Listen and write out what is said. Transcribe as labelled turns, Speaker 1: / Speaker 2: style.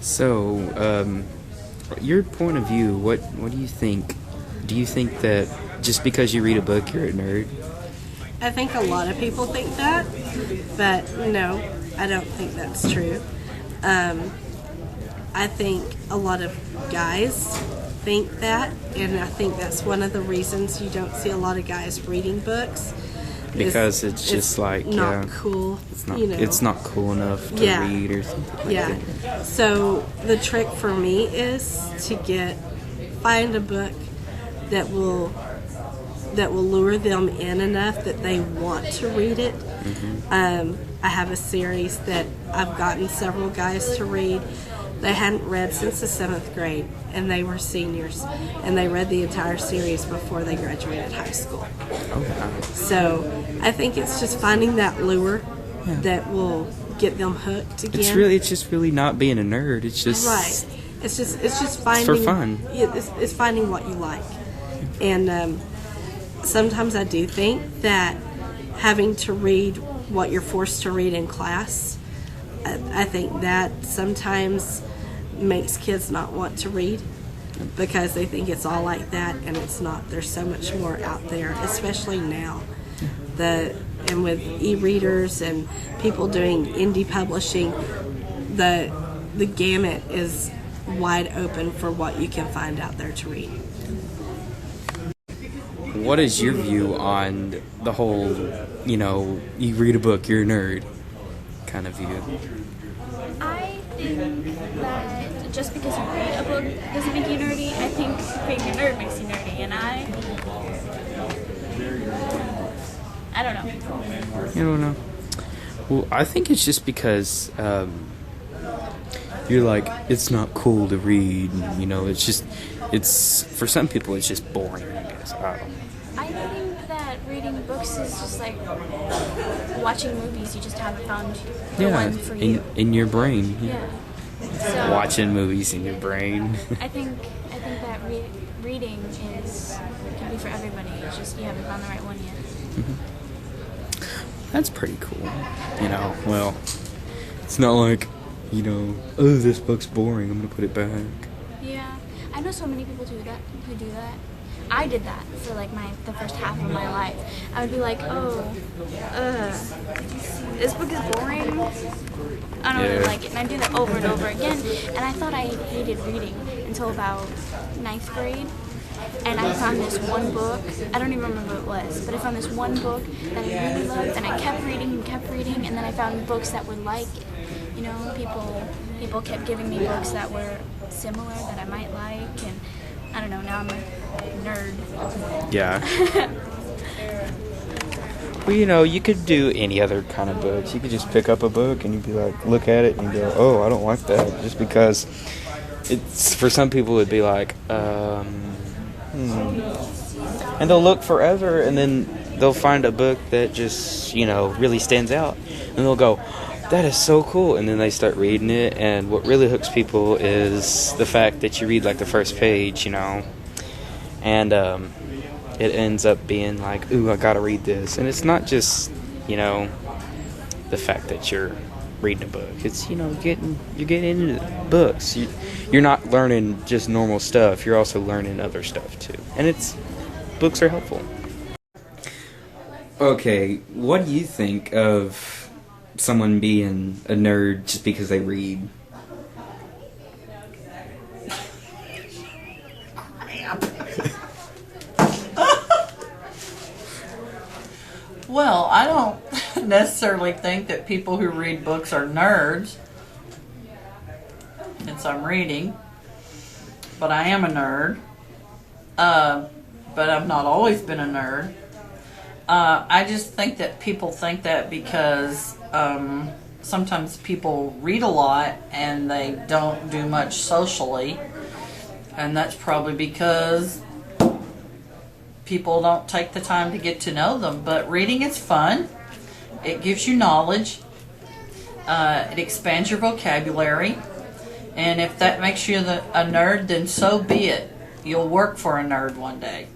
Speaker 1: So, your point of view, what do you think? Do you think that just because you read a book, you're a nerd?
Speaker 2: I think a lot of people think that, but no, I don't think that's true. I think a lot of guys think that, and I think that's one of the reasons you don't see a lot of guys reading books.
Speaker 1: Because it's just like
Speaker 2: not cool.
Speaker 1: It's not cool enough to read or something like that.
Speaker 2: So the trick for me is to find a book that will lure them in enough that they want to read it. I have a series that I've gotten several guys to read. They hadn't read since the 7th grade, and they were seniors, and they read the entire series before they graduated high school.
Speaker 1: Oh,
Speaker 2: So I think it's just finding that lure that will get them hooked again.
Speaker 1: It's just really not being a nerd. It's just
Speaker 2: right. It's just finding.
Speaker 1: It's for fun.
Speaker 2: Yeah, it's finding what you like, and sometimes I do think that having to read what you're forced to read in class, I think that sometimes makes kids not want to read because they think it's all like that, and it's not. There's so much more out there, especially now. And with e-readers and people doing indie publishing, the gamut is wide open for what you can find out there to read.
Speaker 1: What is your view on the whole, you read a book, you're a nerd kind of view?
Speaker 3: I think that just because you read a book doesn't make you nerdy. I think being a nerd makes you nerdy, and I don't know.
Speaker 1: You don't know. Well, I think it's just because you're like, it's not cool to read. It's for some people it's just boring. I guess. I don't know.
Speaker 3: I think that reading books is just like watching movies. You just haven't found the one for you.
Speaker 1: In your brain.
Speaker 3: Yeah. So,
Speaker 1: watching movies in your brain.
Speaker 3: I think that reading can be for everybody. It's just you haven't found the right one yet.
Speaker 1: Mm-hmm. That's pretty cool. Well, it's not like, oh, this book's boring, I'm gonna put it back.
Speaker 3: Yeah, I know so many people who do that. I did that for like the first half of my life. I would be like, this book is boring. I don't really like it, and I do that over and over again. And I thought I hated reading until about 9th grade. And I found this one book, I don't even remember what it was, but I found this one book that I really loved, and I kept reading, and then I found books that were like it. People kept giving me books that were similar that I might like, and I don't know, now I'm a nerd.
Speaker 1: Yeah. Well, you could do any other kind of books. You could just pick up a book and you'd be like, look at it and you go, oh, I don't like that. Just because it's, for some people it'd be like, and they'll look forever, and then they'll find a book that just, really stands out, and they'll go, that is so cool, and then they start reading it, and what really hooks people is the fact that you read like the first page, and it ends up being like, ooh, I gotta read this, and it's not just, the fact that you're reading a book. It's, you're getting into books. You're not learning just normal stuff. You're also learning other stuff too. And books are helpful. Okay, what do you think of someone being a nerd just because they read?
Speaker 4: Well, I don't necessarily think that people who read books are nerds, since I'm reading, but I am a nerd, but I've not always been a nerd. I just think that people think that because sometimes people read a lot and they don't do much socially, and that's probably because people don't take the time to get to know them. But reading is fun. It gives you knowledge. It expands your vocabulary. And if that makes you a nerd, then so be it. You'll work for a nerd one day.